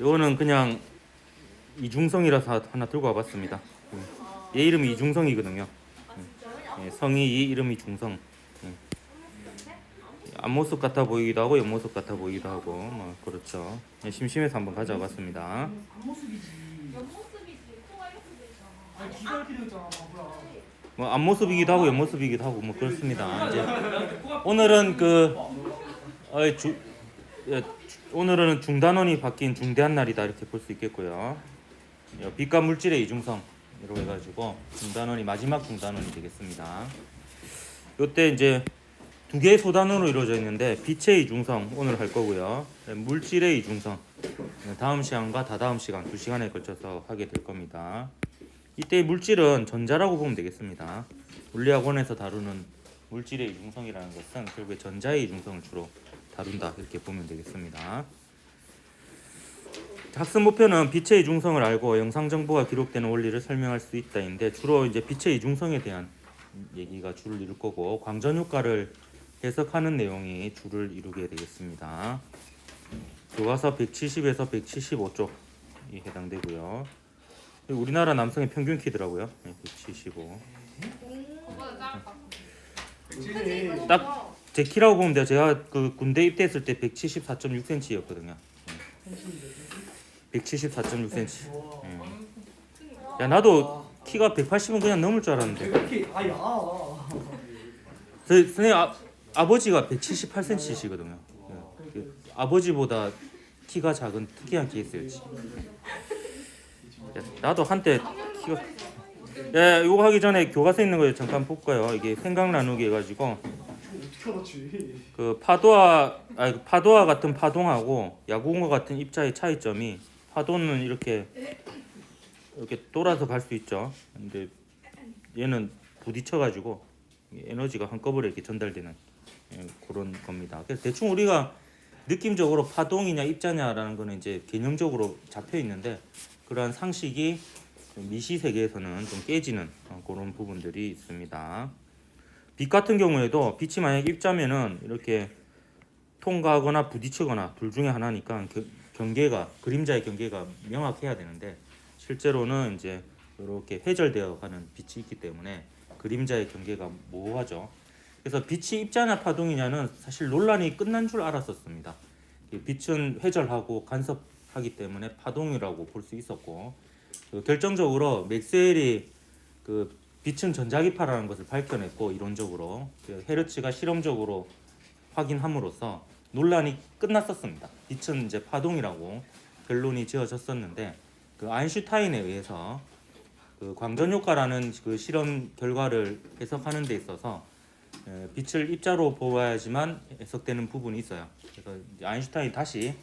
이거는 그냥 이중성이라서 하나 들고 와봤습니다. 얘 이름이 이중성이거든요. 예, 성이 이 이름이 중성. 예. 앞모습 같아 보이기도 하고 옆모습 같아 보이기도 하고 뭐 그렇죠. 예, 심심해서 한번 가져와봤습니다. 앞모습이지. 옆모습이지. 코가 이렇게 돼 있잖아. 아니 귀가 이렇게 되어 있잖아, 바보야. 뭐 앞모습이기도 하고 옆모습이기도 하고 뭐 그렇습니다. 이제 오늘은 그 오늘은 중단원이 바뀐 중대한 날이다 이렇게 볼 수 있겠고요. 빛과 물질의 이중성 이렇게 해가지고 중단원이 마지막 중단원이 되겠습니다. 이때 이제 두 개의 소단원으로 이루어져 있는데 빛의 이중성 오늘 할 거고요. 물질의 이중성 다음 시간과 다다음 시간 2시간에 걸쳐서 하게 될 겁니다. 이때 물질은 전자라고 보면 되겠습니다. 물리학원에서 다루는 물질의 이중성이라는 것은 결국에 전자의 이중성을 주로 다룬다 이렇게 보면 되겠습니다. 학습 목표는 빛의 이중성을 알고 영상 정보가 기록되는 원리를 설명할 수 있다인데 주로 이제 빛의 이중성에 대한 얘기가 주를 이룰 거고 광전 효과를 해석하는 내용이 주를 이루게 되겠습니다. 교과서 170에서 175쪽이 해당되고요. 우리나라 남성의 평균 키더라고요. 175. 그거보다 그치. 딱 제 키라고 보면 돼요. 제가 그 군대 입대했을 때 174.6cm였거든요. 174.6cm. 야 나도 키가 180은 그냥 넘을 줄 알았는데. 이렇게 아야. 선생님 아버지가 178cm시거든요. 아버지보다 키가 작은 특이한 케이스였지. 나도 한때 키가 이거 하기 전에 교과서 있는 거 잠깐 볼까요? 이게 생각 나누기 해가지고 어떻게 알았지? 그 파도와 같은 파동하고 야구공과 같은 입자의 차이점이 파도는 이렇게 돌아서 갈 수 있죠. 근데 얘는 부딪혀가지고 에너지가 한꺼번에 이렇게 전달되는 그런 겁니다. 그래서 대충 우리가 느낌적으로 파동이냐 입자냐라는 거는 이제 개념적으로 잡혀 있는데 그러한 상식이 미시 세계에서는 좀 깨지는 그런 부분들이 있습니다. 빛 같은 경우에도 빛이 만약 입자면은 이렇게 통과하거나 부딪히거나 둘 중에 하나니까 경계가 그림자의 경계가 명확해야 되는데 실제로는 이제 이렇게 회절되어 가는 빛이 있기 때문에 그림자의 경계가 모호하죠. 그래서 빛이 입자냐 파동이냐는 사실 논란이 끝난 줄 알았었습니다. 빛은 회절하고 간섭하기 때문에 파동이라고 볼 수 있었고 결정적으로 맥스웰이 그 빛은 전자기파라는 것을 밝혀냈고 이론적으로 헤르츠가 실험적으로 확인함으로써 논란이 끝났었습니다. 빛은 이제 파동이라고 결론이 지어졌었는데 그 아인슈타인에 의해서 그 광전 효과라는 그 실험 결과를 해석하는 데 있어서 빛을 입자로 보아야지만 해석되는 부분이 있어요. 그래서 아인슈타인이 다시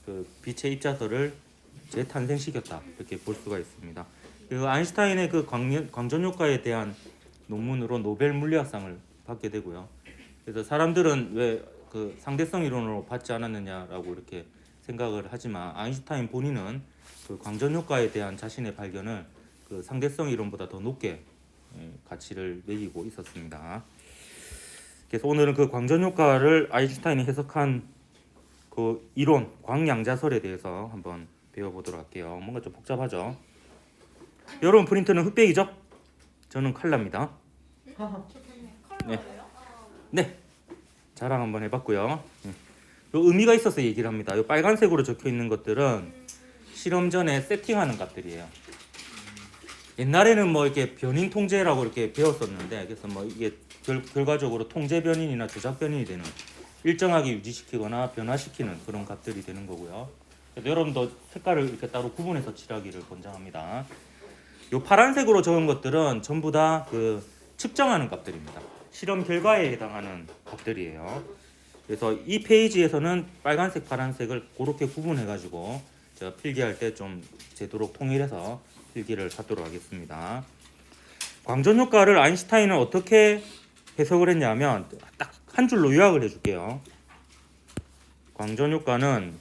그 빛의 입자설을 재탄생시켰다 이렇게 볼 수가 있습니다. 그 아인슈타인의 그 광전 효과에 대한 논문으로 노벨 물리학상을 받게 되고요. 그래서 사람들은 왜 그 상대성 이론으로 받지 않았느냐라고 이렇게 생각을 하지만 아인슈타인 본인은 그 광전 효과에 대한 자신의 발견을 그 상대성 이론보다 더 높게 가치를 매기고 있었습니다. 그래서 오늘은 그 광전 효과를 아인슈타인이 해석한 그 이론 광양자설에 대해서 한번 배워보도록 할게요. 뭔가 좀 복잡하죠. 여러분 프린트는 흑백이죠? 저는 칼라입니다. 좋겠네. 네. 컬러예요? 네, 자랑 한번 해봤고요. 요 의미가 있어서 얘기를 합니다. 요 빨간색으로 적혀 있는 것들은 실험 전에 세팅하는 값들이에요. 옛날에는 뭐 이렇게 변인 통제라고 이렇게 배웠었는데 그래서 뭐 이게 결과적으로 통제 변인이나 조작 변인이 되는 일정하게 유지시키거나 변화시키는 그런 값들이 되는 거고요. 그래서 여러분도 색깔을 이렇게 따로 구분해서 칠하기를 권장합니다. 요 파란색으로 적은 것들은 전부 다 그 측정하는 값들입니다. 실험 결과에 해당하는 값들이에요. 그래서 이 페이지에서는 빨간색, 파란색을 그렇게 구분해가지고 제가 필기할 때 좀 제도록 통일해서 필기를 하도록 하겠습니다. 광전 효과를 아인슈타인은 어떻게 해석을 했냐면 딱 한 줄로 요약을 해줄게요. 광전 효과는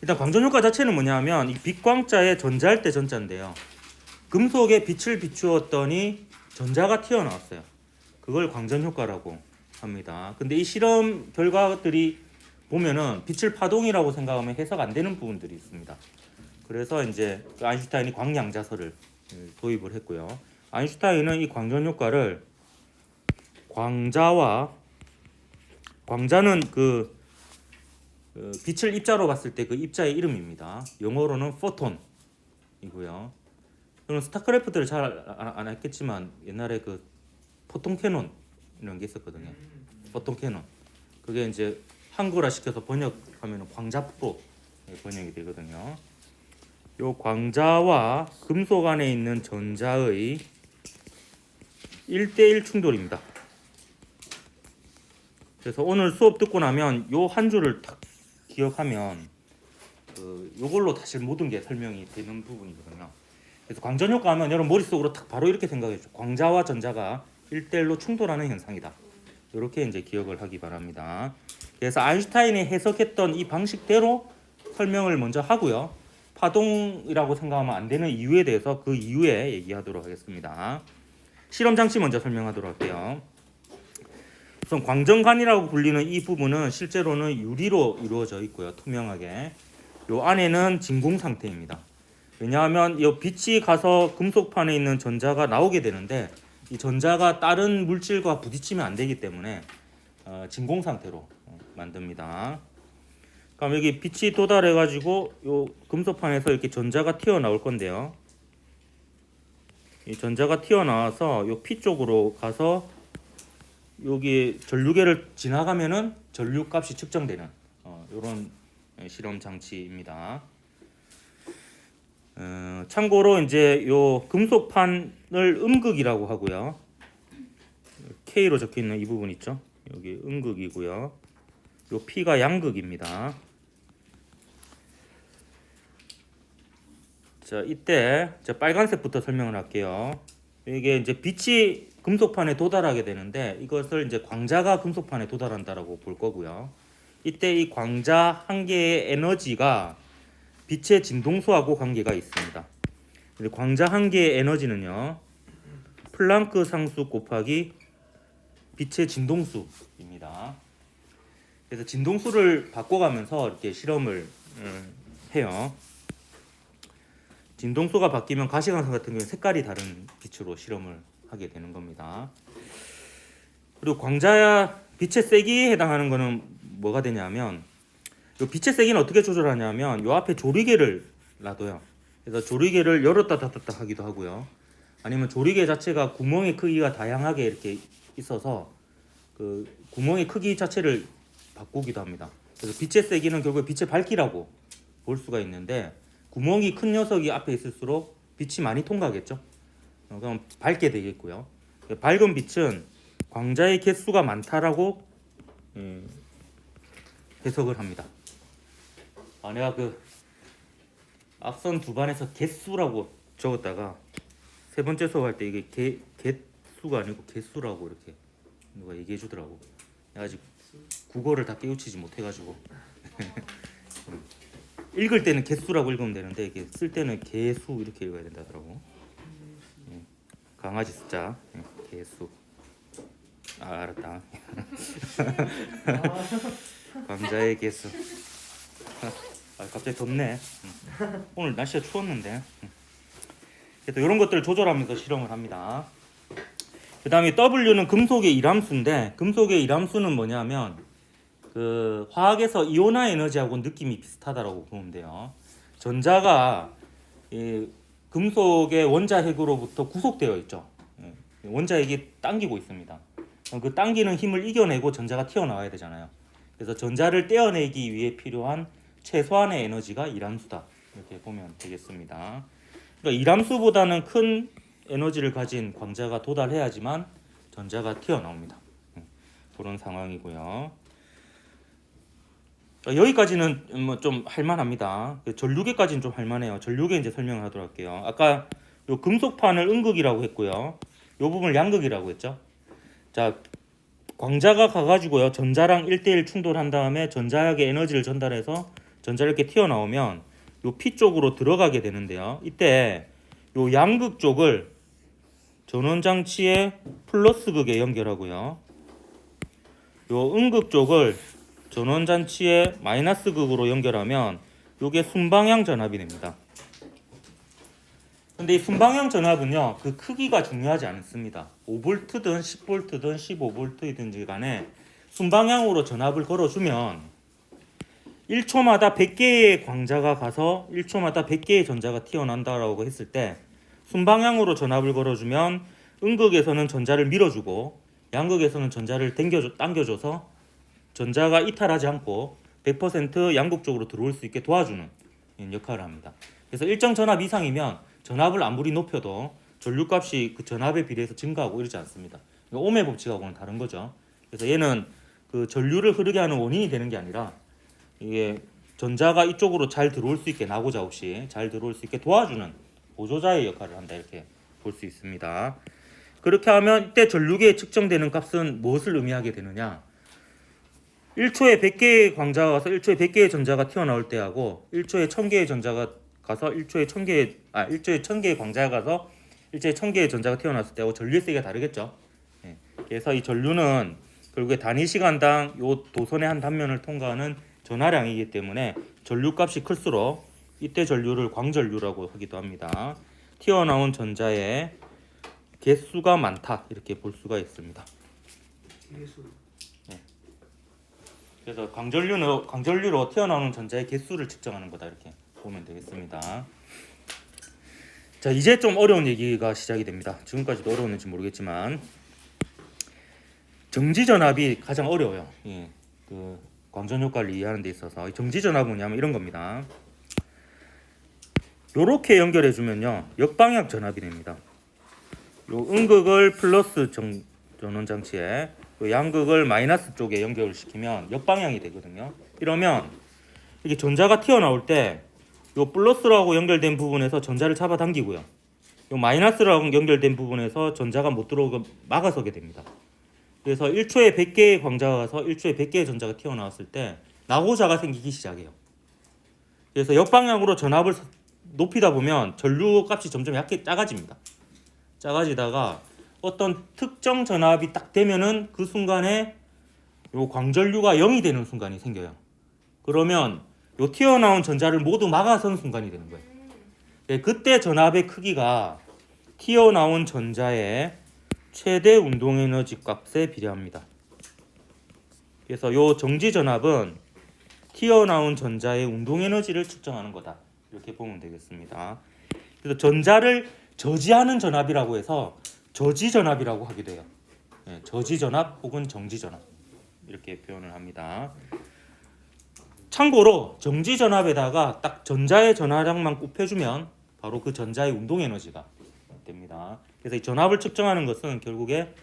일단 광전 효과 자체는 뭐냐면 이 빛광자의 전자할 때 전자인데요. 금속에 빛을 비추었더니 전자가 튀어나왔어요. 그걸 광전 효과라고 합니다. 근데 이 실험 결과들이 보면은 빛을 파동이라고 생각하면 해석 안 되는 부분들이 있습니다. 그래서 이제 아인슈타인이 광양자설을 도입을 했고요. 아인슈타인은 이 광전 효과를 광자는 그 빛을 입자로 봤을 때 그 입자의 이름입니다. 영어로는 포톤이고요. 저는 스타크래프트를 잘 안 했겠지만 옛날에 그 포톤 캐논 이런 게 있었거든요. 포톤 캐논. 그게 이제 한글화 시켜서 번역하면 광자프로 번역이 되거든요. 요 광자와 금속 안에 있는 전자의 1대1 충돌입니다. 그래서 오늘 수업 듣고 나면 요 한 줄을 딱 기억하면 요걸로 사실 모든 게 설명이 되는 부분이거든요. 그래서 광전 효과 하면 여러분 머릿속으로 딱 바로 이렇게 생각해 주죠. 광자와 전자가 1대1로 충돌하는 현상이다. 이렇게 이제 기억을 하기 바랍니다. 그래서 아인슈타인이 해석했던 이 방식대로 설명을 먼저 하고요. 파동이라고 생각하면 안 되는 이유에 대해서 그 이유에 얘기하도록 하겠습니다. 실험 장치 먼저 설명하도록 할게요. 우선 광전관이라고 불리는 이 부분은 실제로는 유리로 이루어져 있고요. 투명하게. 요 안에는 진공 상태입니다. 왜냐하면 이 빛이 가서 금속판에 있는 전자가 나오게 되는데 이 전자가 다른 물질과 부딪히면 안 되기 때문에 진공 상태로 만듭니다. 그럼 여기 빛이 도달해 가지고 요 금속판에서 이렇게 전자가 튀어나올 건데요. 이 전자가 튀어나와서 요 피 쪽으로 가서 여기 전류계를 지나가면은 전류값이 측정되는 이런 실험 장치입니다. 참고로 이제 요 금속판을 음극이라고 하고요. K로 적혀 있는 이 부분 있죠? 여기 음극이고요. 요 P가 양극입니다. 자, 이때 빨간색부터 설명을 할게요. 이게 이제 빛이 금속판에 도달하게 되는데 이것을 이제 광자가 금속판에 도달한다라고 볼 거고요. 이때 이 광자 한 개의 에너지가 빛의 진동수하고 관계가 있습니다. 광자 한 개의 에너지는요, 플랑크 상수 곱하기 빛의 진동수입니다. 그래서 진동수를 바꿔가면서 이렇게 실험을 해요. 진동수가 바뀌면 가시광선 같은 경우는 색깔이 다른 빛으로 실험을 하게 되는 겁니다. 그리고 광자 빛의 세기에 해당하는 거는 뭐가 되냐면 이 빛의 세기는 어떻게 조절하냐면 이 앞에 조리개를 놔둬요. 그래서 조리개를 열었다 닫았다 하기도 하고요. 아니면 조리개 자체가 구멍의 크기가 다양하게 이렇게 있어서 그 구멍의 크기 자체를 바꾸기도 합니다. 그래서 빛의 세기는 결국 빛의 밝기라고 볼 수가 있는데 구멍이 큰 녀석이 앞에 있을수록 빛이 많이 통과하겠죠. 그럼 밝게 되겠고요. 밝은 빛은 광자의 개수가 많다라고 해석을 합니다. 내가 그 앞선 두 반에서 개수라고 적었다가 세 번째 수업할 때 이게 개수가 아니고 개수라고 이렇게 누가 얘기해 주더라고. 내가 아직 국어를 다 깨우치지 못해가지고 읽을 때는 개수라고 읽으면 되는데 이게 쓸 때는 개수 이렇게 읽어야 된다더라고. 강아지 숫자 개수. 알았다. 광자의 개수. 갑자기 덥네. 오늘 날씨가 추웠는데. 그래서 이런 것들을 조절하면서 실험을 합니다. 그 다음에 W는 금속의 일함수인데 금속의 일함수는 뭐냐면 그 화학에서 이온화 에너지하고 느낌이 비슷하다라고 보면 돼요. 전자가 이 금속의 원자핵으로부터 구속되어 있죠. 원자핵이 당기고 있습니다. 그 당기는 힘을 이겨내고 전자가 튀어나와야 되잖아요. 그래서 전자를 떼어내기 위해 필요한 최소한의 에너지가 일함수다. 이렇게 보면 되겠습니다. 그러니까 일함수보다는 큰 에너지를 가진 광자가 도달해야지만 전자가 튀어나옵니다. 그런 상황이고요. 여기까지는 뭐 좀 할만합니다. 전류계까지는 좀 할만해요. 전류계 이제 설명을 하도록 할게요. 아까 요 금속판을 음극이라고 했고요. 요 부분을 양극이라고 했죠. 자, 광자가 가가지고요 전자랑 1대1 충돌한 다음에 전자에게 에너지를 전달해서 전자를 이렇게 튀어나오면 요 P 쪽으로 들어가게 되는데요. 이때 요 양극 쪽을 전원장치의 플러스 극에 연결하고요. 요 음극 쪽을 전원장치의 마이너스 극으로 연결하면 이게 순방향 전압이 됩니다. 근데 이 순방향 전압은요, 그 크기가 중요하지 않습니다. 5V든 10V든 15V든지 간에 순방향으로 전압을 걸어주면 1초마다 100개의 광자가 가서 1초마다 100개의 전자가 튀어난다라고 했을 때 순방향으로 전압을 걸어주면 음극에서는 전자를 밀어주고 양극에서는 전자를 당겨줘서 전자가 이탈하지 않고 100% 양극 쪽으로 들어올 수 있게 도와주는 역할을 합니다. 그래서 일정 전압 이상이면 전압을 아무리 높여도 전류값이 그 전압에 비례해서 증가하고 이러지 않습니다. 오음의 법칙하고는 다른 거죠. 그래서 얘는 그 전류를 흐르게 하는 원인이 되는 게 아니라 이게 전자가 이쪽으로 잘 들어올 수 있게 나고자 없이 잘 들어올 수 있게 도와주는 보조자의 역할을 한다 이렇게 볼 수 있습니다. 그렇게 하면 이때 전류계에 측정되는 값은 무엇을 의미하게 되느냐? 1초에 100개의 광자가 가서 1초에 100개의 전자가 튀어나올 때하고 1초에 1000개의 전자가 가서 1초에 1000개의 광자가 가서 1초에 1000개의 전자가 튀어나왔을 때하고 전류의 세기가 다르겠죠. 예. 그래서 이 전류는 결국에 단위 시간당 요 도선의 한 단면을 통과하는 전하량이기 때문에 전류값이 클수록 이때 전류를 광전류라고 하기도 합니다. 튀어나온 전자의 개수가 많다 이렇게 볼 수가 있습니다. 예수. 그래서 광전류로 튀어나오는 전자의 개수를 측정하는 거다 이렇게 보면 되겠습니다. 자, 이제 좀 어려운 얘기가 시작이 됩니다. 지금까지도 어려웠는지 모르겠지만 정지전압이 가장 어려워요. 예, 그 광전 효과를 이해하는 데 있어서 정지전압은 뭐냐면 이런 겁니다. 요렇게 연결해 주면요 역방향 전압이 됩니다. 요 음극을 플러스 전원 장치에 양극을 마이너스 쪽에 연결을 시키면 역방향이 되거든요. 이러면 이게 전자가 튀어나올 때 요 플러스라고 연결된 부분에서 전자를 잡아당기고요. 요 마이너스라고 연결된 부분에서 전자가 못 들어오게 막아서게 됩니다. 그래서 1초에 100개의 광자가 가서 1초에 100개의 전자가 튀어나왔을 때 나고자가 생기기 시작해요. 그래서 역방향으로 전압을 높이다 보면 전류 값이 점점 작아집니다. 작아지다가 어떤 특정 전압이 딱 되면은 그 순간에 요 광전류가 0이 되는 순간이 생겨요. 그러면 요 튀어나온 전자를 모두 막아선 순간이 되는 거예요. 그때 전압의 크기가 튀어나온 전자의 최대 운동 에너지 값에 비례합니다. 그래서 요 정지 전압은 튀어나온 전자의 운동 에너지를 측정하는 거다. 이렇게 보면 되겠습니다. 그래서 전자를 저지하는 전압이라고 해서 저지 전압이라고 하기도 해요. 네, 저지 전압 혹은 정지 전압 이렇게 표현을 합니다. 참고로 정지 전압에다가 딱 전자의 전하량만 곱해주면 바로 그 전자의 운동 에너지가 됩니다. 그래서 이 전압을 측정하는 것은 결국에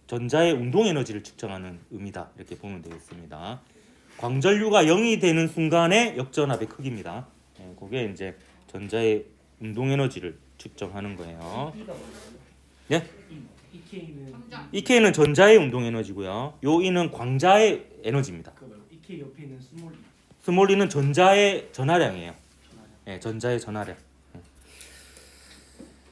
전자의 운동 에너지를 측정하는 의미다 이렇게 보면 되겠습니다. 광전류가 0이 되는 순간의 역전압의 크기입니다. 그게 이제 전자의 운동 에너지를 측정하는 거예요. 예? EK는 전자의 운동 에너지고요. 요 E는 광자의 에너지입니다. EK 옆에 있는 스몰 E. 스몰 E는 전자의 전하량이에요. 예, 전자의 전하량.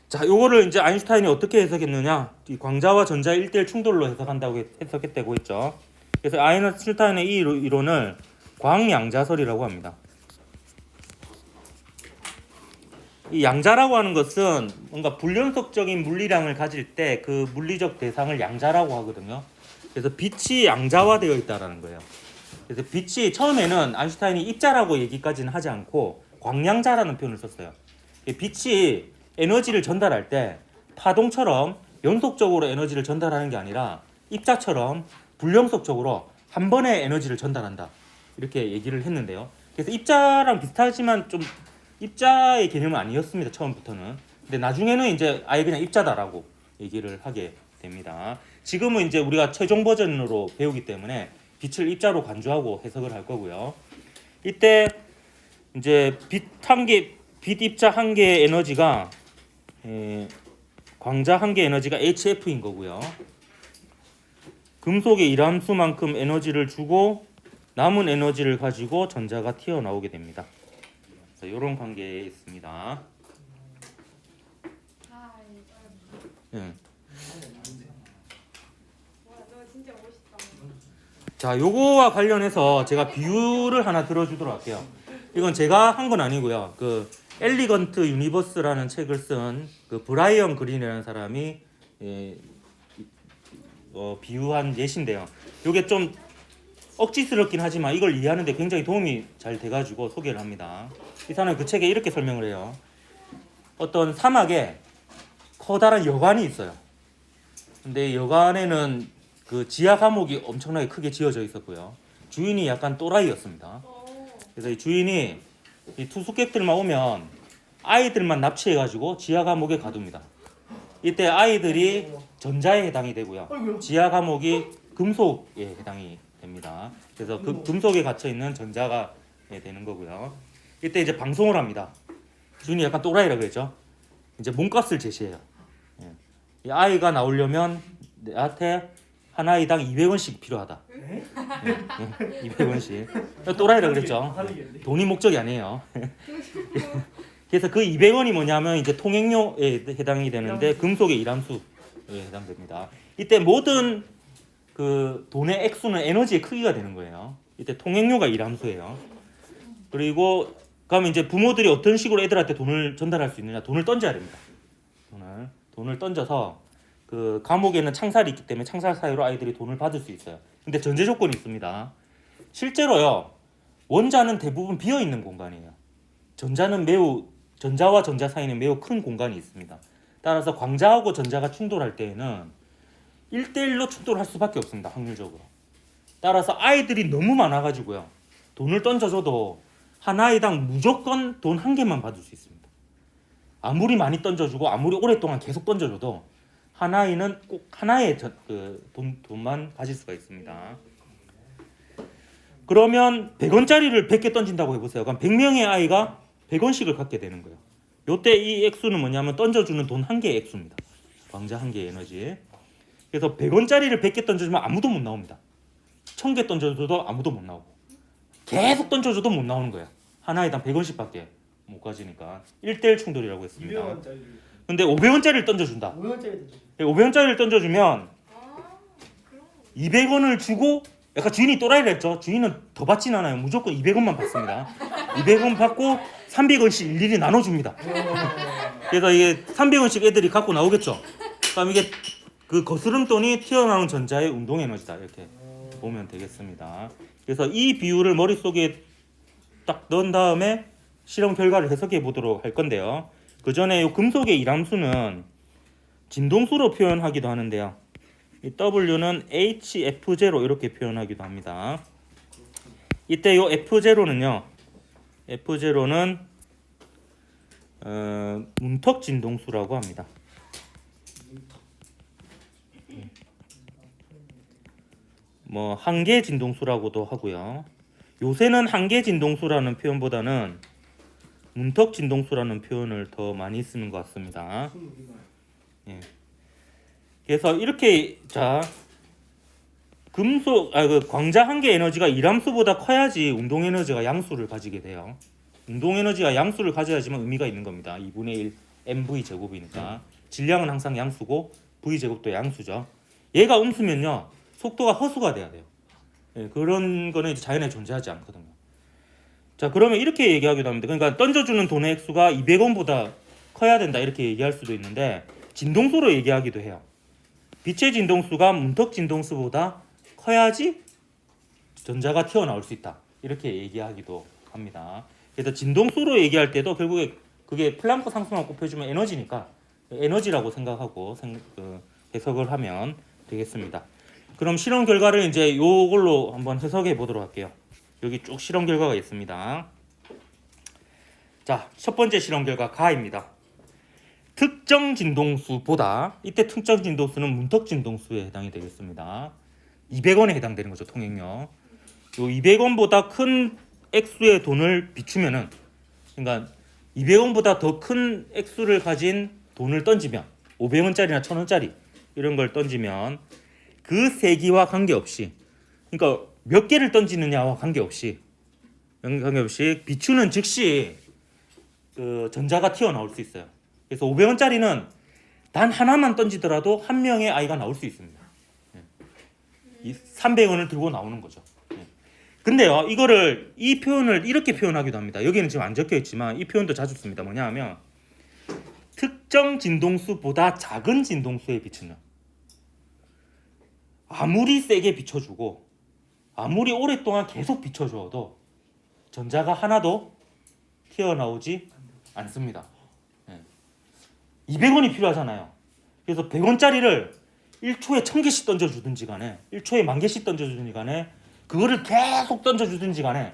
자, 요거를 이제 아인슈타인이 어떻게 해석했느냐? 이 광자와 전자의 1대1 충돌로 해석한다고 해석했다고 했죠. 그래서 아인슈타인의 이 이론을 광양자설이라고 합니다. 이 양자라고 하는 것은 뭔가 불연속적인 물리량을 가질 때 그 물리적 대상을 양자라고 하거든요. 그래서 빛이 양자화되어 있다라는 거예요. 그래서 빛이 처음에는 아인슈타인이 입자라고 얘기까지는 하지 않고 광양자라는 표현을 썼어요. 빛이 에너지를 전달할 때 파동처럼 연속적으로 에너지를 전달하는 게 아니라 입자처럼 불연속적으로 한 번에 에너지를 전달한다. 이렇게 얘기를 했는데요. 그래서 입자랑 비슷하지만 좀 입자의 개념은 아니었습니다. 처음부터는. 근데 나중에는 이제 아예 그냥 입자다라고 얘기를 하게 됩니다. 지금은 이제 우리가 최종 버전으로 배우기 때문에 빛을 입자로 간주하고 해석을 할 거고요. 이때 이제 빛 입자 한 개의 에너지가 광자 한 개의 에너지가 HF인 거고요. 금속의 일함수만큼 에너지를 주고 남은 에너지를 가지고 전자가 튀어나오게 됩니다. 이런 관계에 있습니다. 아, 예. 와, 너 진짜 멋있다. 자, 요거와 관련해서 제가 비유를 하나 들어주도록 할게요. 이건 제가 한 건 아니고요. 그 엘리건트 유니버스라는 책을 쓴 그 브라이언 그린이라는 사람이 비유한 예시인데요. 요게 좀 억지스럽긴 하지만 이걸 이해하는데 굉장히 도움이 잘 돼가지고 소개를 합니다. 이 사람이 그 책에 이렇게 설명을 해요. 어떤 사막에 커다란 여관이 있어요. 근데 여관에는 그 지하 감옥이 엄청나게 크게 지어져 있었고요. 주인이 약간 또라이였습니다. 그래서 이 주인이 이 투숙객들만 오면 아이들만 납치해가지고 지하 감옥에 가둡니다. 이때 아이들이 전자에 해당이 되고요. 지하 감옥이 금속에 해당이 됩니다. 그래서 그 금속에 갇혀 있는 전자가 되는 거고요. 이때 이제 방송을 합니다. 주인이 약간 또라이라고 했죠. 이제 몸값을 제시해요. 이 아이가 나오려면 나한테 한 아이당 200원씩 필요하다. 200원씩. 또라이라 그랬죠. 돈이 목적이 아니에요. 그래서 그 200원이 뭐냐면 이제 통행료에 해당이 되는데 금속의 일함수에 해당됩니다. 이때 모든 그 돈의 액수는 에너지의 크기가 되는 거예요. 이때 통행료가 일함수예요. 그리고 그러면 이제 부모들이 어떤 식으로 애들한테 돈을 전달할 수 있느냐? 돈을 던져야 됩니다. 돈을 던져서 그 감옥에는 창살이 있기 때문에 창살 사이로 아이들이 돈을 받을 수 있어요. 근데 전제 조건이 있습니다. 실제로요. 원자는 대부분 비어 있는 공간이에요. 전자와 전자 사이는 매우 큰 공간이 있습니다. 따라서 광자하고 전자가 충돌할 때에는 1대1로 충돌할 수밖에 없습니다. 확률적으로. 따라서 아이들이 너무 많아가지고요. 돈을 던져줘도 한 아이당 무조건 돈 한 개만 받을 수 있습니다. 아무리 많이 던져주고 아무리 오랫동안 계속 던져줘도 한 아이는 꼭 하나의 돈만 가질 수가 있습니다. 그러면 100원짜리를 100개 던진다고 해보세요. 그럼 100명의 아이가 100원씩을 갖게 되는 거예요. 요때 이 액수는 뭐냐면 던져주는 돈 한 개의 액수입니다. 광자 한 개의 에너지. 그래서 100원짜리를 100개 던져주면 아무도 못 나옵니다. 1000개 던져줘도 아무도 못 나오고 계속 던져줘도 못 나오는 거예요. 한 아이당 100원씩밖에 못 가지니까 1대1 충돌이라고 했습니다. 200원짜리. 근데 500원짜리를 던져준다. 500원짜리 500원짜리를 던져주면 200원을 주고 약간 주인이 또라이를 했죠. 주인은 더 받진 않아요. 무조건 200원만 받습니다. 200원 받고 300원씩 일일이 나눠줍니다. 그래서 이게 300원씩 애들이 갖고 나오겠죠. 그럼 이게 그 거스름돈이 튀어나오는 전자의 운동 에너지다. 이렇게 보면 되겠습니다. 그래서 이 비율을 머릿속에 딱 넣은 다음에 실험 결과를 해석해 보도록 할 건데요. 그 전에 이 금속의 일함수는 진동수로 표현하기도 하는데요. 이 W는 HF0 이렇게 표현하기도 합니다. 이때 이 F0는요. F0는 문턱 진동수라고 합니다. 뭐 한계 진동수라고도 하고요. 요새는 한계 진동수라는 표현보다는 문턱 진동수라는 표현을 더 많이 쓰는 것 같습니다. 예. 그래서 이렇게 그 광자 한 개 에너지가 일함수보다 커야지 운동 에너지가 양수를 가지게 돼요. 운동 에너지가 양수를 가져야지만 의미가 있는 겁니다. 2분의 1 mv 제곱이니까 질량은 항상 양수고 v 제곱도 양수죠. 얘가 음수면요 속도가 허수가 돼야 돼요. 예, 그런 거는 이제 자연에 존재하지 않거든요. 자, 그러면 이렇게 얘기하기도 합니다. 그러니까 던져주는 돈의 액수가 200원보다 커야 된다 이렇게 얘기할 수도 있는데 진동수로 얘기하기도 해요. 빛의 진동수가 문턱 진동수보다 커야지 전자가 튀어나올 수 있다 이렇게 얘기하기도 합니다. 그래서 진동수로 얘기할 때도 결국에 그게 플랑크 상수만 곱해주면 에너지니까 에너지라고 생각하고 해석을 하면 되겠습니다. 그럼 실험 결과를 이제 요걸로 한번 해석해 보도록 할게요. 여기 쭉 실험 결과가 있습니다. 자, 첫 번째 실험 결과 가입니다. 특정 진동수보다 이때 특정 진동수는 문턱 진동수에 해당이 되겠습니다. 200원에 해당되는 거죠, 통행료. 요 200원보다 큰 액수의 돈을 비추면은 그러니까 200원보다 더 큰 액수를 가진 돈을 던지면 500원짜리나 1000원짜리 이런 걸 던지면 그 세기와 관계없이 그러니까 몇 개를 던지느냐와 관계없이 비추는 즉시 그 전자가 튀어나올 수 있어요. 그래서 500원짜리는 단 하나만 던지더라도 한 명의 아이가 나올 수 있습니다. 이 300원을 들고 나오는 거죠. 예. 근데요, 이거를 이 표현을 이렇게 표현하기도 합니다. 여기는 지금 안 적혀 있지만 이 표현도 자주 씁니다. 뭐냐 하면 특정 진동수보다 작은 진동수의 빛은요, 아무리 세게 비춰주고 아무리 오랫동안 계속 비춰줘도 전자가 하나도 튀어나오지 않습니다. 200원이 필요하잖아요. 그래서 100원짜리를 1초에 1000개씩 던져주든지 간에 1초에 10,000개씩 던져주든지 간에 그거를 계속 던져주든지 간에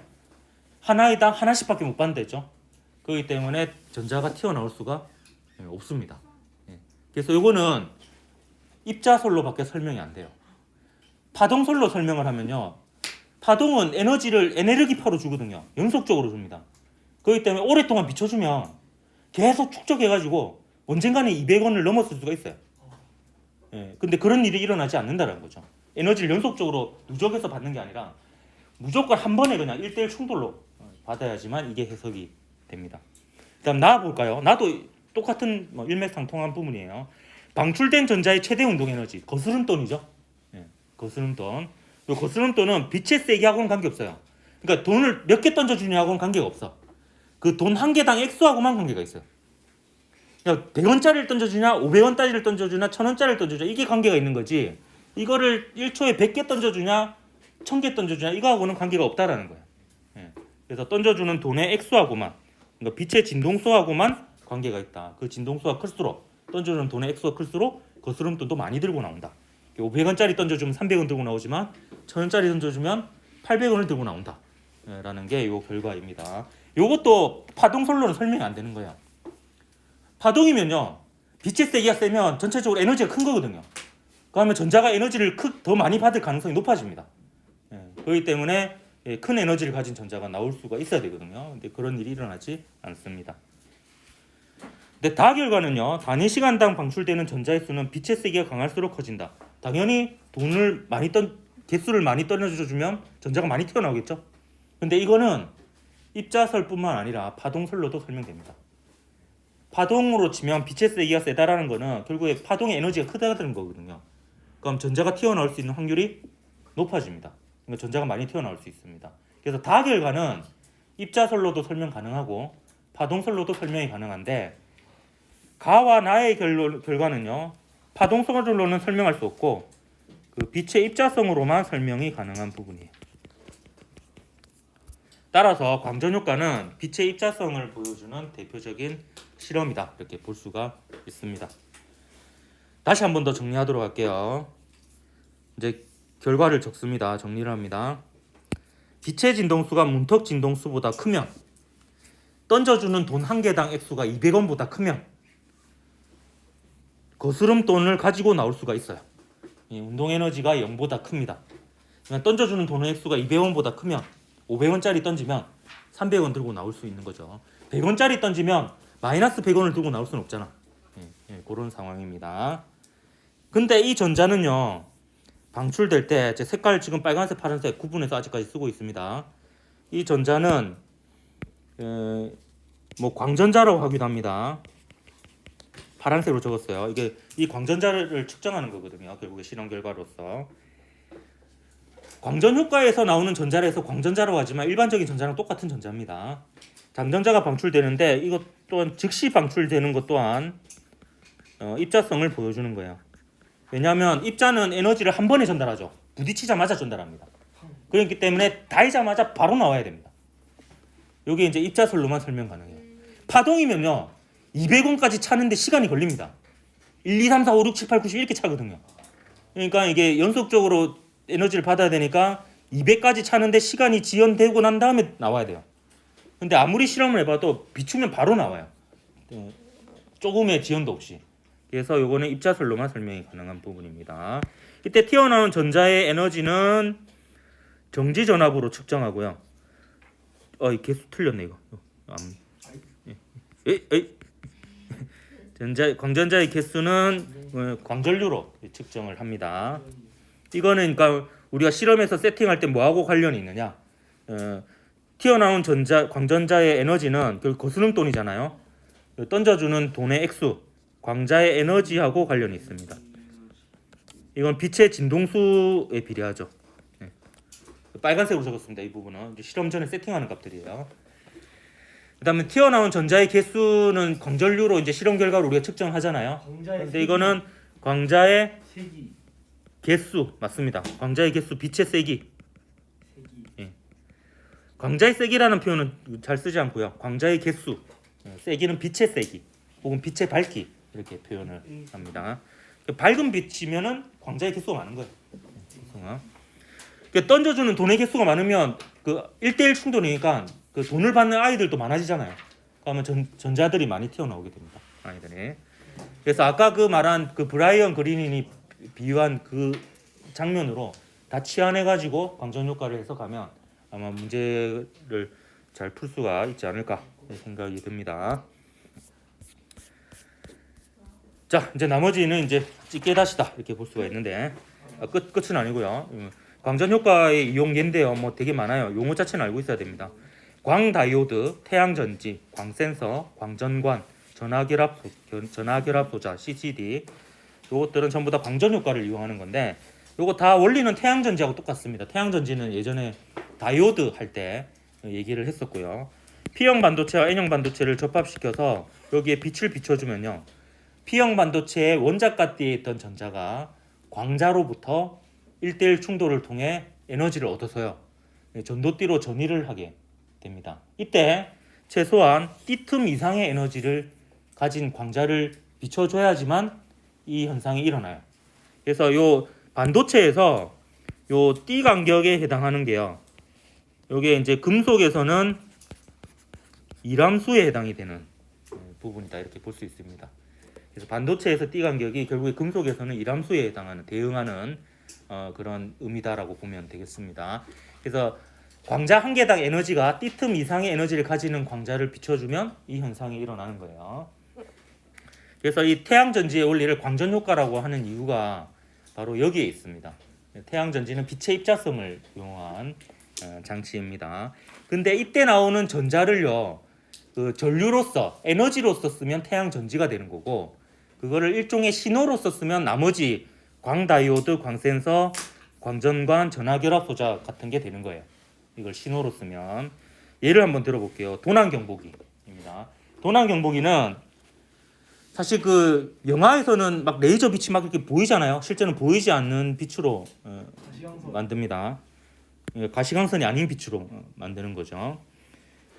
하나당 하나씩밖에 못 받는다죠. 그렇기 때문에 전자가 튀어나올 수가 없습니다. 그래서 이거는 입자설로밖에 설명이 안 돼요. 파동설로 설명을 하면요, 파동은 에너지를 에네르기파로 주거든요. 연속적으로 줍니다. 그렇기 때문에 오랫동안 비춰주면 계속 축적해가지고 언젠가는 200원을 넘었을 수가 있어요. 근데 그런 일이 일어나지 않는다는 거죠. 에너지를 연속적으로 누적해서 받는 게 아니라 무조건 한 번에 그냥 1대1 충돌로 받아야지만 이게 해석이 됩니다. 그다음 나 볼까요? 나도 똑같은 일맥상통한 부분이에요. 방출된 전자의 최대 운동 에너지, 거스름돈이죠. 거스름돈. 이 거스름돈은 빛의 세기하고는 관계없어요. 그러니까 돈을 몇 개 던져주냐하고는 관계가 없어. 그 돈 한 개당 액수하고만 관계가 있어요. 그러니까 100원짜리를 던져주냐, 500원짜리를 던져주냐, 1000원짜리를 던져주냐, 이게 관계가 있는 거지. 이거를 1초에 100개 던져주냐, 1000개 던져주냐, 이거하고는 관계가 없다라는 거예요. 그래서 던져주는 돈의 액수하고만, 그러니까 빛의 진동수하고만 관계가 있다. 그 진동수가 클수록, 던져주는 돈의 액수가 클수록 거스름돈도 많이 들고 나온다. 500원짜리 던져주면 300원 들고 나오지만 1000원짜리 던져주면 800원을 들고 나온다. 라는 게 이 결과입니다. 이것도 파동설로는 설명이 안 되는 거예요. 파동이면요, 빛의 세기가 세면 전체적으로 에너지가 큰 거거든요. 그러면 전자가 에너지를 더 많이 받을 가능성이 높아집니다. 그렇기 때문에 큰 에너지를 가진 전자가 나올 수가 있어야 되거든요. 근데 그런 일이 일어나지 않습니다. 근데 다 결과는요, 단위 시간당 방출되는 전자의 수는 빛의 세기가 강할수록 커진다. 당연히 돈을 많이 개수를 많이 던져주면 전자가 많이 튀어나오겠죠. 근데 이거는 입자설뿐만 아니라 파동설로도 설명됩니다. 파동으로 치면 빛의 세기가 세다라는 거는 결국에 파동의 에너지가 크다는 거거든요. 그럼 전자가 튀어나올 수 있는 확률이 높아집니다. 그러니까 전자가 많이 튀어나올 수 있습니다. 그래서 다 결과는 입자설로도 설명 가능하고 파동설로도 설명이 가능한데, 가와 나의 결과는요, 파동설로는 설명할 수 없고 그 빛의 입자성으로만 설명이 가능한 부분이에요. 따라서 광전효과는 빛의 입자성을 보여주는 대표적인 실험이다, 이렇게 볼 수가 있습니다. 다시 한 번 더 정리하도록 할게요. 이제 결과를 적습니다. 정리를 합니다. 빛의 진동수가 문턱 진동수보다 크면, 던져주는 돈 한 개당 액수가 200원보다 크면 거스름돈을 가지고 나올 수가 있어요. 이 운동 에너지가 0보다 큽니다. 그러니까 던져주는 돈의 액수가 200원보다 크면 500원짜리 던지면 300원 들고 나올 수 있는 거죠. 100원짜리 던지면 마이너스 100원을 들고 나올 수는 없잖아. 그런 상황입니다. 근데 이 전자는요, 방출될 때, 제 색깔 지금 빨간색, 파란색 구분해서 아직까지 쓰고 있습니다. 이 전자는 뭐 광전자라고 하기도 합니다. 파란색으로 적었어요. 이게 이 광전자를 측정하는 거거든요. 결국에 실험 결과로서. 광전 효과에서 나오는 전자를 해서 광전자라고 하지만 일반적인 전자랑 똑같은 전자입니다. 장전자가 방출되는데 이것 또한 즉시 방출되는 것 또한 입자성을 보여주는 거예요. 왜냐하면 입자는 에너지를 한 번에 전달하죠. 부딪히자마자 전달합니다. 그렇기 때문에 닿자마자 바로 나와야 됩니다. 이게 이제 입자설로만 설명 가능해요. 파동이면요, 200원까지 차는데 시간이 걸립니다. 1, 2, 3, 4, 5, 6, 7, 8, 9, 10 이렇게 차거든요. 그러니까 이게 연속적으로 에너지를 받아야 되니까 200까지 차는데 시간이 지연되고 난 다음에 나와야 돼요. 근데 아무리 실험을 해봐도 비추면 바로 나와요. 조금의 지연도 없이. 그래서 요거는 입자설로만 설명이 가능한 부분입니다. 이때 튀어나오는 전자의 에너지는 정지전압으로 측정하고요. 이 개수 틀렸네 이거. 광전자의 개수는 광전류로 측정을 합니다. 이거는 그러니까 우리가 실험에서 세팅할 때 뭐하고 관련이 있느냐? 튀어나온 광전자의 에너지는 결국 거스름돈이잖아요. 던져주는 돈의 액수, 광자의 에너지하고 관련이 있습니다. 이건 빛의 진동수에 비례하죠. 빨간색으로 적었습니다. 이 부분은 이제 실험 전에 세팅하는 값들이에요. 그다음에 튀어나온 전자의 개수는 광전류로 이제 실험 결과로 우리가 측정하잖아요. 광자의 근데 이거는 광자의 색이 개수 맞습니다. 광자의 개수, 빛의 세기. 색이 광자의 세기라는 표현은 잘 쓰지 않고요. 광자의 개수, 세기는 빛의 세기 혹은 빛의 밝기 이렇게 표현을 합니다. 밝은 빛이면은 광자의 개수가 많은 거예요. 그러니까 던져주는 돈의 개수가 많으면 그 1대1 충돌이니까 그 돈을 받는 아이들도 많아지잖아요. 그러면 전자들이 많이 튀어나오게 됩니다. 아이들이. 그래서 아까 그 말한 그 브라이언 그리닌이 비유한 그 장면으로 다 치환해가지고 광전 효과를 해석하면 아마 문제를 잘 풀 수가 있지 않을까 생각이 듭니다. 자, 이제 나머지는 이제 찌개다시다 이렇게 볼 수가 있는데 끝은 아니고요. 광전 효과의 이용 예인데요. 뭐 되게 많아요. 용어 자체는 알고 있어야 됩니다. 광다이오드, 태양전지, 광센서, 광전관, 전하결합 소자, CCD 요것들은 전부 다 광전 효과를 이용하는 건데 요거 다 원리는 태양전지하고 똑같습니다. 태양전지는 예전에 다이오드 할 때 얘기를 했었고요. P형 반도체와 N형 반도체를 접합시켜서 여기에 빛을 비춰주면요. P형 반도체의 원자가띠에 있던 전자가 광자로부터 1대1 충돌을 통해 에너지를 얻어서요. 전도띠로 전이를 하게 됩니다. 이때 최소한 띠틈 이상의 에너지를 가진 광자를 비춰줘야지만 이 현상이 일어나요. 그래서 요 반도체에서 요 띠 간격에 해당하는 게요. 요게 이제 금속에서는 이람수에 해당이 되는 부분이다 이렇게 볼 수 있습니다. 그래서 반도체에서 띠 간격이 결국에 금속에서는 이람수에 해당하는 대응하는 그런 의미다라고 보면 되겠습니다. 그래서 광자 한 개당 에너지가 띠틈 이상의 에너지를 가지는 광자를 비춰주면 이 현상이 일어나는 거예요. 그래서 이 태양전지의 원리를 광전 효과라고 하는 이유가 바로 여기에 있습니다. 태양전지는 빛의 입자성을 이용한 장치입니다. 근데 이때 나오는 전자를요, 그 전류로서 에너지로서 쓰면 태양전지가 되는 거고, 그거를 일종의 신호로서 쓰면 나머지 광다이오드, 광센서, 광전관, 전하결합 소자 같은 게 되는 거예요. 이걸 신호로 쓰면 예를 한번 들어볼게요. 도난경보기입니다. 도난경보기는 사실 그 영화에서는 막 레이저 빛이 막 이렇게 보이잖아요. 실제는 보이지 않는 빛으로 만듭니다. 가시광선이 아닌 빛으로 만드는 거죠.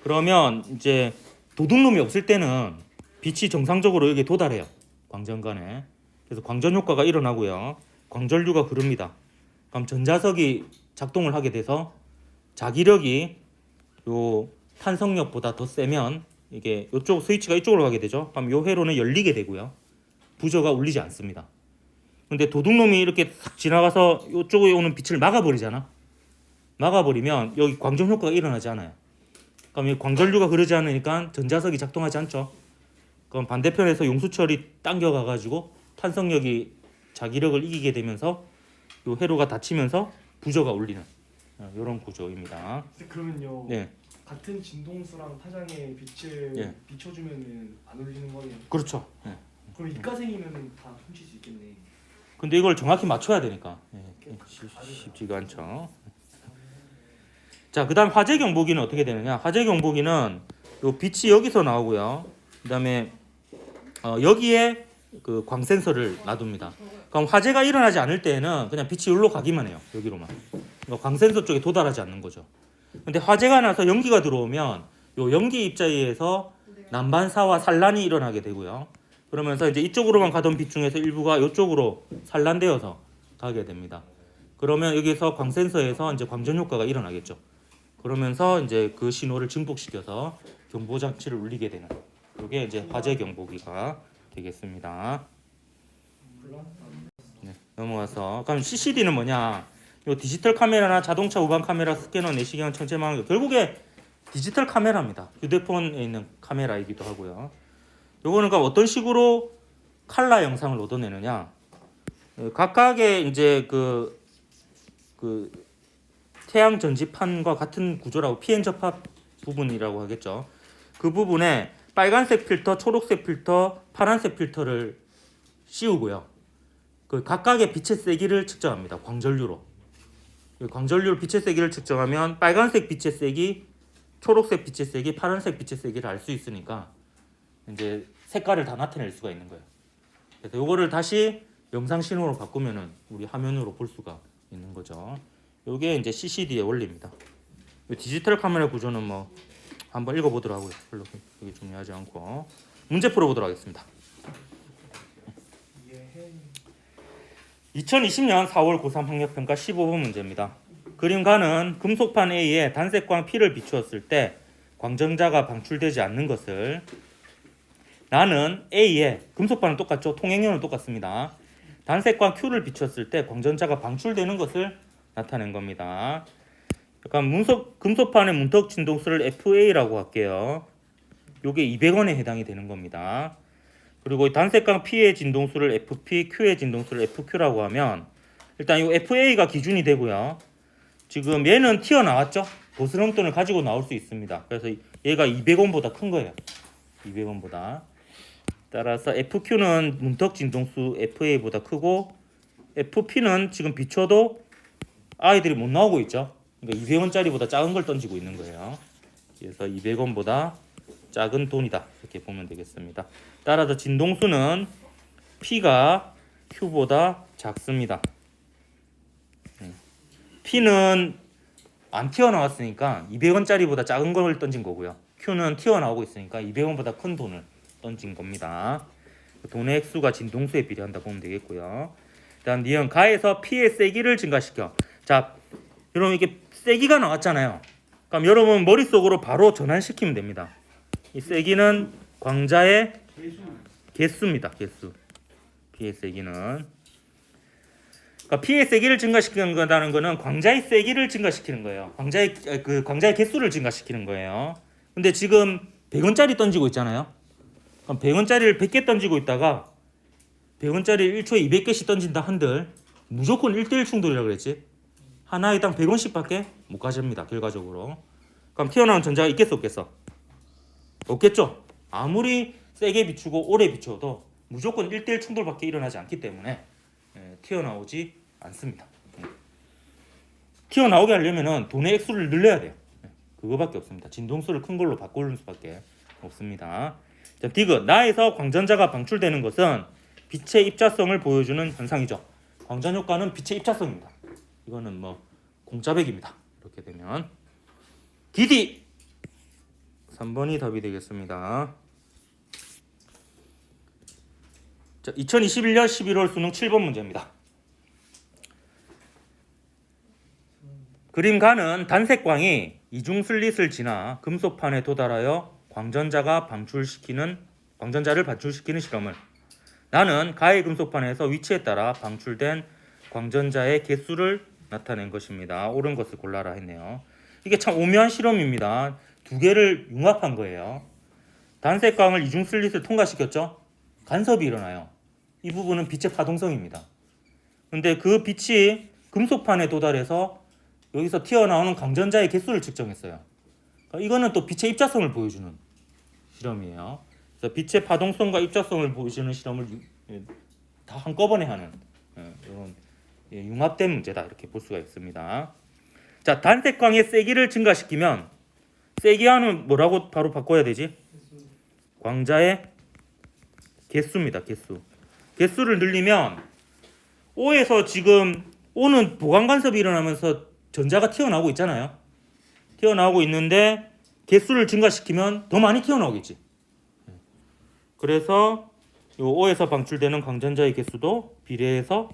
그러면 이제 도둑놈이 없을 때는 빛이 정상적으로 여기에 도달해요. 광전관에. 그래서 광전 효과가 일어나고요. 광전류가 흐릅니다. 그럼 전자석이 작동을 하게 돼서 자기력이 요 탄성력보다 더 세면 이게 이쪽 스위치가 이쪽으로 가게 되죠. 그럼 요 회로는 열리게 되고요. 부저가 울리지 않습니다. 근데 도둑놈이 이렇게 싹 지나가서 이쪽에 오는 빛을 막아버리잖아. 막아버리면 여기 광전 효과가 일어나지 않아요. 그럼 이 광전류가 흐르지 않으니까 전자석이 작동하지 않죠. 그럼 반대편에서 용수철이 당겨가가지고 탄성력이 자기력을 이기게 되면서 요 회로가 닫히면서 부저가 울리는 이런 구조입니다. 그러면요. 네, 같은 진동수랑 타장의 빛을 예. 비춰주면은 안 울리는 거네요. 그렇죠. 네. 그럼 이과생이면은 다 훔칠 수 있겠네. 근데 이걸 정확히 맞춰야 되니까 쉽지가 않죠. 자, 그다음 화재 경보기는 어떻게 되느냐? 화재 경보기는 요 빛이 여기서 나오고요. 그다음에 여기에 그 광센서를 놔둡니다. 그럼 화재가 일어나지 않을 때에는 그냥 빛이 여기로 가기만 해요. 여기로만. 그러니까 광센서 쪽에 도달하지 않는 거죠. 근데 화재가 나서 연기가 들어오면 요 연기 입자에서 난반사와 산란이 일어나게 되고요. 그러면서 이제 이쪽으로만 가던 빛 중에서 일부가 이쪽으로 산란되어서 가게 됩니다. 그러면 여기서 광센서에서 이제 광전 효과가 일어나겠죠. 그러면서 이제 그 신호를 증폭시켜서 경보 장치를 울리게 되는 이게 이제 화재 경보기가 되겠습니다. 네, 넘어가서 그럼 CCD는 뭐냐? 요 디지털 카메라나 자동차 우방 카메라, 스캐너, 내시경, 천체망 결국에 디지털 카메라입니다. 휴대폰에 있는 카메라이기도 하고요. 요거는 그러니까 어떤 식으로 칼라 영상을 얻어내느냐? 각각의 이제 그 태양 전지판과 같은 구조라고 PN 접합 부분이라고 하겠죠. 그 부분에 빨간색 필터, 초록색 필터, 파란색 필터를 씌우고요. 그 각각의 빛의 세기를 측정합니다. 광전류로. 광전류 빛의 세기를 측정하면 빨간색 빛의 세기, 초록색 빛의 세기, 파란색 빛의 세기를 알 수 있으니까 이제 색깔을 다 나타낼 수가 있는 거예요. 그래서 이거를 다시 영상 신호로 바꾸면은 우리 화면으로 볼 수가 있는 거죠. 이게 이제 CCD의 원리입니다. 이 디지털 카메라 구조는 뭐 한번 읽어보도록 하고요. 별로 그게 중요하지 않고 문제 풀어보도록 하겠습니다. 2020년 4월 고3 학력평가 15번 문제입니다. 그림가는 금속판 A에 단색광 P를 비추었을 때 광전자가 방출되지 않는 것을 나는 A에 금속판은 똑같죠. 통행료는 똑같습니다. 단색광 Q를 비추었을 때 광전자가 방출되는 것을 나타낸 겁니다. 약간 금속판의 문턱 진동수를 FA라고 할게요. 요게 200원에 해당이 되는 겁니다. 그리고 단색광 P의 진동수를 FP, Q의 진동수를 FQ라고 하면 일단 이 FA가 기준이 되고요. 지금 얘는 튀어나왔죠? 보스럼돈을 가지고 나올 수 있습니다. 그래서 얘가 200원보다 큰 거예요. 200원보다. 따라서 FQ는 문턱 진동수 FA보다 크고 FP는 지금 비춰도 아이들이 못 나오고 있죠. 그러니까 200원짜리보다 작은 걸 던지고 있는 거예요. 그래서 200원보다 작은 돈이다. 이렇게 보면 되겠습니다. 따라서 진동수는 P가 Q보다 작습니다. P는 안 튀어나왔으니까 200원짜리보다 작은 걸 던진 거고요. Q는 튀어나오고 있으니까 200원보다 큰 돈을 던진 겁니다. 돈의 액수가 진동수에 비례한다 보면 되겠고요. 다음 니은 가에서 P의 세기를 증가시켜. 자, 여러분 이게 세기가 나왔잖아요. 그럼 여러분 머릿속으로 바로 전환시키면 됩니다. 이 세기는 광자의 개수입니다. 개수. P의 세기는. 그러니까 P의 세기를 증가시키는 거라는 거는 광자의 세기를 증가시키는 거예요. 광자의 개수를 증가시키는 거예요. 근데 지금 100원짜리 던지고 있잖아요. 그럼 100원짜리를 100개 던지고 있다가 100원짜리 1초에 200개씩 던진다 한들 무조건 1대1 충돌이라고 그랬지. 하나에 당 100원씩밖에 못 가집니다. 결과적으로. 그럼 튀어나온 전자가 있겠어 없겠어? 없겠죠. 아무리 세게 비추고 오래 비춰도 무조건 1대1 충돌밖에 일어나지 않기 때문에 튀어나오지 않습니다. 튀어나오게 하려면 돈의 액수를 늘려야 돼요. 그거밖에 없습니다. 진동수를 큰 걸로 바꾸는 수밖에 없습니다. 자, 디귿 나에서 광전자가 방출되는 것은 빛의 입자성을 보여주는 현상이죠. 광전 효과는 빛의 입자성입니다. 이거는 뭐 공짜백입니다. 이렇게 되면 디디 3번이 답이 되겠습니다. 자, 2021년 11월 수능 7번 문제입니다. 그림가는 단색광이 이중슬릿을 지나 금속판에 도달하여 광전자를 방출시키는 실험을 나는 가의 금속판에서 위치에 따라 방출된 광전자의 개수를 나타낸 것입니다. 옳은 것을 골라라 했네요. 이게 참 오묘한 실험입니다. 두 개를 융합한 거예요. 단색광을 이중슬릿을 통과시켰죠. 간섭이 일어나요. 이 부분은 빛의 파동성입니다. 근데 그 빛이 금속판에 도달해서 여기서 튀어나오는 광전자의 개수를 측정했어요. 그러니까 이거는 또 빛의 입자성을 보여주는 실험이에요. 그래서 빛의 파동성과 입자성을 보여주는 실험을 다 한꺼번에 하는 이런 융합된 문제다 이렇게 볼 수가 있습니다. 자, 단색광의 세기를 증가시키면 세기와는 뭐라고 바로 바꿔야 되지? 광자의 개수입니다. 개수를 늘리면 O에서 지금 O는 보강 간섭이 일어나면서 전자가 튀어나오고 있잖아요. 튀어나오고 있는데 개수를 증가시키면 더 많이 튀어나오겠지. 그래서 이 O에서 방출되는 광전자의 개수도 비례해서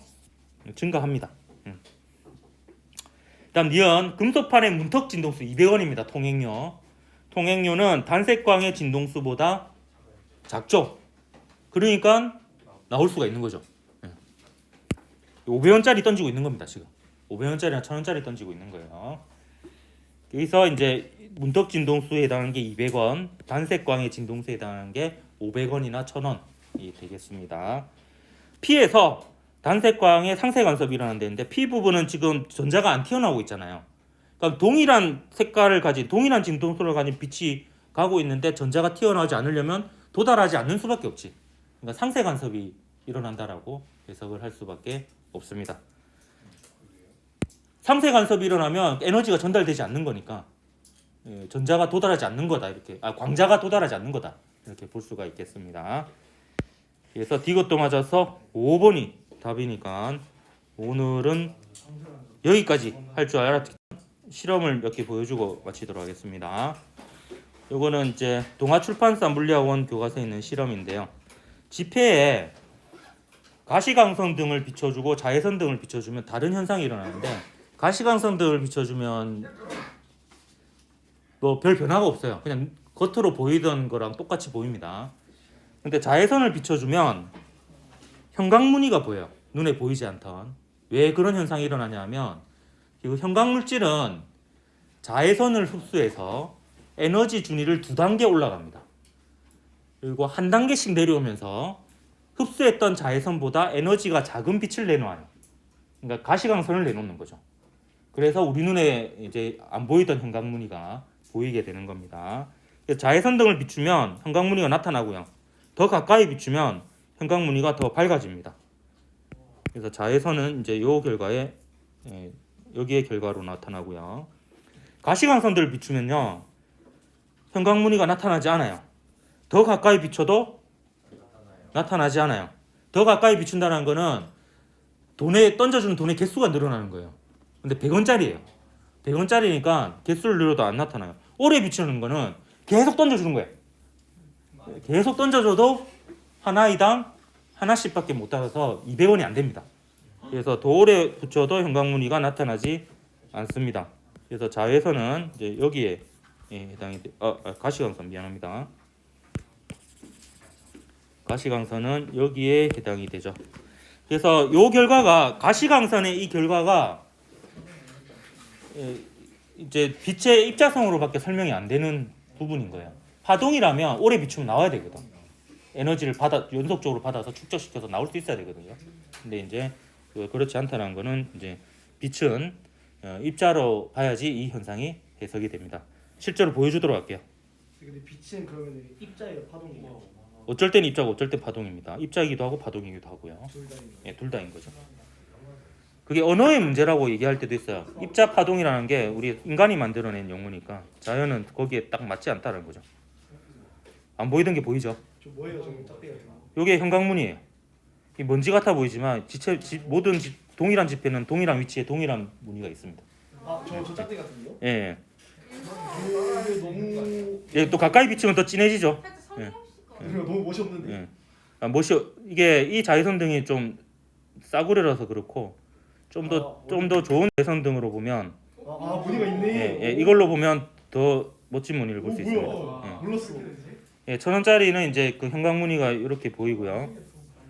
증가합니다. 다음 니은 금속판의 문턱 진동수 200원입니다. 통행료는 단색광의 진동수보다 작죠. 그러니까 나올 수가 있는 거죠. 500원짜리 던지고 있는 겁니다. 지금 500원짜리나 1000원짜리 던지고 있는 거예요. 여기서 이제 문턱 진동수에 해당하는 게 200원, 단색광의 진동수에 해당하는 게 500원이나 1000원이 되겠습니다. P에서 단색광의 상세 간섭이 일어난다는데 P 부분은 지금 전자가 안 튀어나오고 있잖아요. 그러니까 동일한 색깔을 가진 동일한 진동수를 가진 빛이 가고 있는데 전자가 튀어나오지 않으려면 도달하지 않는 수밖에 없지. 그러니까 상세 간섭이 일어난다라고 해석을 할 수밖에 없습니다. 상쇄 간섭이 일어나면 에너지가 전달되지 않는 거니까 전자가 도달하지 않는 거다 이렇게 광자가 도달하지 않는 거다 이렇게 볼 수가 있겠습니다. 그래서 디귿도 맞아서 5번이 답이니까 오늘은 여기까지 할 줄 알았지. 실험을 몇 개 보여주고 마치도록 하겠습니다. 요거는 이제 동아출판사 물리학원 교과서에 있는 실험인데요. 지폐에 가시광선 등을 비춰주고 자외선 등을 비춰주면 다른 현상이 일어나는데 가시광선 등을 비춰주면 뭐 별 변화가 없어요. 그냥 겉으로 보이던 거랑 똑같이 보입니다. 근데 자외선을 비춰주면 형광무늬가 보여요. 눈에 보이지 않던. 왜 그런 현상이 일어나냐면 이 형광물질은 자외선을 흡수해서 에너지 준위를 2단계 올라갑니다. 그리고 한 단계씩 내려오면서 흡수했던 자외선보다 에너지가 작은 빛을 내놓아요. 그러니까 가시광선을 내놓는 거죠. 그래서 우리 눈에 이제 안 보이던 형광무늬가 보이게 되는 겁니다. 자외선 등을 비추면 형광무늬가 나타나고요. 더 가까이 비추면 형광무늬가 더 밝아집니다. 그래서 자외선은 이제 요 결과에 여기에 결과로 나타나고요. 가시광선들을 비추면요 형광무늬가 나타나지 않아요. 더 가까이 비춰도 나타나지 않아요. 더 가까이 비춘다는 거는 돈에 던져주는 돈의 개수가 늘어나는 거예요. 근데 100원짜리예요. 100원짜리니까 개수를 늘려도 안 나타나요. 오래 비추는 거는 계속 던져주는 거예요. 계속 던져줘도 하나이당 하나씩밖에 못 받아서 200원이 안 됩니다. 그래서 더 오래 붙여도 형광무늬가 나타나지 않습니다. 그래서 자외선은 이제 여기에 해당이 가시광선 미안합니다. 가시광선은 여기에 해당이 되죠. 그래서 이 결과가 가시광선의 이 결과가 이제 빛의 입자성으로밖에 설명이 안 되는 부분인 거예요. 파동이라면 오래 비추면 나와야 되거든. 에너지를 연속적으로 받아서 축적시켜서 나올 수 있어야 되거든요. 근데 이제 그렇지 않다는 거는 이제 빛은 입자로 봐야지 이 현상이 해석이 됩니다. 실제로 보여주도록 할게요. 근데 빛은 그러면 입자예요, 파동이에요? 어쩔 땐 입자고 어쩔 땐 파동입니다. 입자이기도 하고 파동이기도 하고요. 둘 다인 거예요. 예, 둘 다인 거죠. 그게 언어의 문제라고 얘기할 때도 있어요. 입자 파동이라는 게 우리 인간이 만들어낸 용어니까 자연은 거기에 딱 맞지 않다는 거죠. 안 보이던 게 보이죠. 저 뭐예요, 저 짝대기가? 요게 형광문이에요. 이 먼지 같아 보이지만 모든 동일한 지폐는 동일한 위치에 동일한 무늬가 있습니다. 저 짝대기 같은데요? 예. 이게 너무 예, 또 가까이 비추면 더 진해지죠. 살짝 설명시켜. 이거 너무 멋이 없는데. 예. 이게 이 자외선 등이 좀 싸구려라서 그렇고 좀 더 좋은 자외선 등으로 보면 무늬가 있네. 예, 이걸로 보면 더 멋진 무늬를 볼 수 있습니다. 뭐야? 몰랐어. 예, 1,000원짜리는 이제 그 형광무늬가 이렇게 보이고요.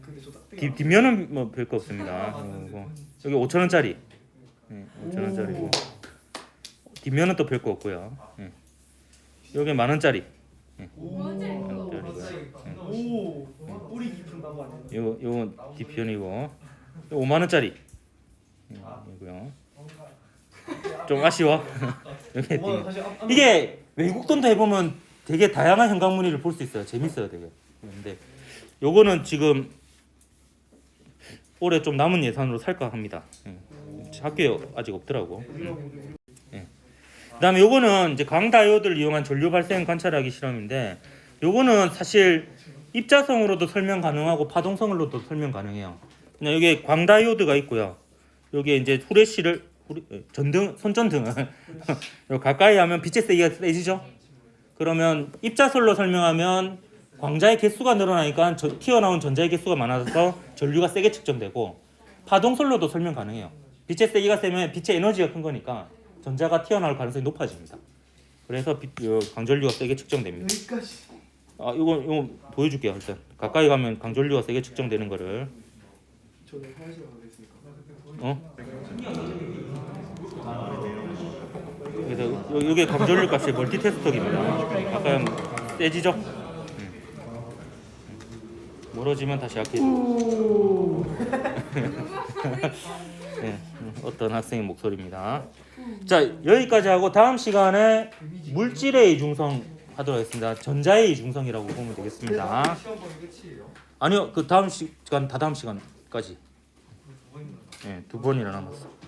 근데 저 짝대기. 뒷면은 뭐 별거 없습니다. 여기 5,000원짜리. 예, 5,000원짜리고 뒷면은 또 별거 없고요. 예. 여기 10,000원짜리. 언제 이거? 오, 뿌리 깊은 나무 아니에요? 요거 뒷편이고 5만 원짜리 이고요. 좀 아쉬워. 여기 어머, 다시 앞. 이게 외국 돈도 해보면 되게 다양한 형광무늬를 볼 수 있어요. 재밌어요, 되게. 근데 요거는 지금 올해 좀 남은 예산으로 살까 합니다. 학교에 아직 없더라고. 그다음에 요거는 이제 강다이오드를 이용한 전류 발생 관찰하기 실험인데 요거는 사실 입자성으로도 설명 가능하고 파동성으로도 설명 가능해요. 그냥 여기에 광다이오드가 있고요. 여기에 이제 손전등을 가까이 하면 빛의 세기가 세지죠. 그러면 입자설로 설명하면 광자의 개수가 늘어나니까 튀어나온 전자의 개수가 많아서 전류가 세게 측정되고 파동설로도 설명 가능해요. 빛의 세기가 세면 빛의 에너지가 큰 거니까 전자가 튀어나올 가능성이 높아집니다. 그래서 강전류가 세게 측정됩니다. 여기까지. 이거 보여줄게요. 일단 가까이 가면 강전류가 세게 측정되는 거를. 저는 화장실 가겠습니까? 그래서 이게 강전류 값이 멀티테스터기입니다. 가까이 하면 세지죠. 멀어지면 다시 약해지고. 네, 어떤 학생의 목소리입니다. 자, 여기까지 하고 다음 시간에 물질의 이중성 하도록 하겠습니다. 전자의 이중성이라고 보면 되겠습니다. 아니요, 그 다음 시간, 다다음 시간까지. 네, 2번이나 남았어.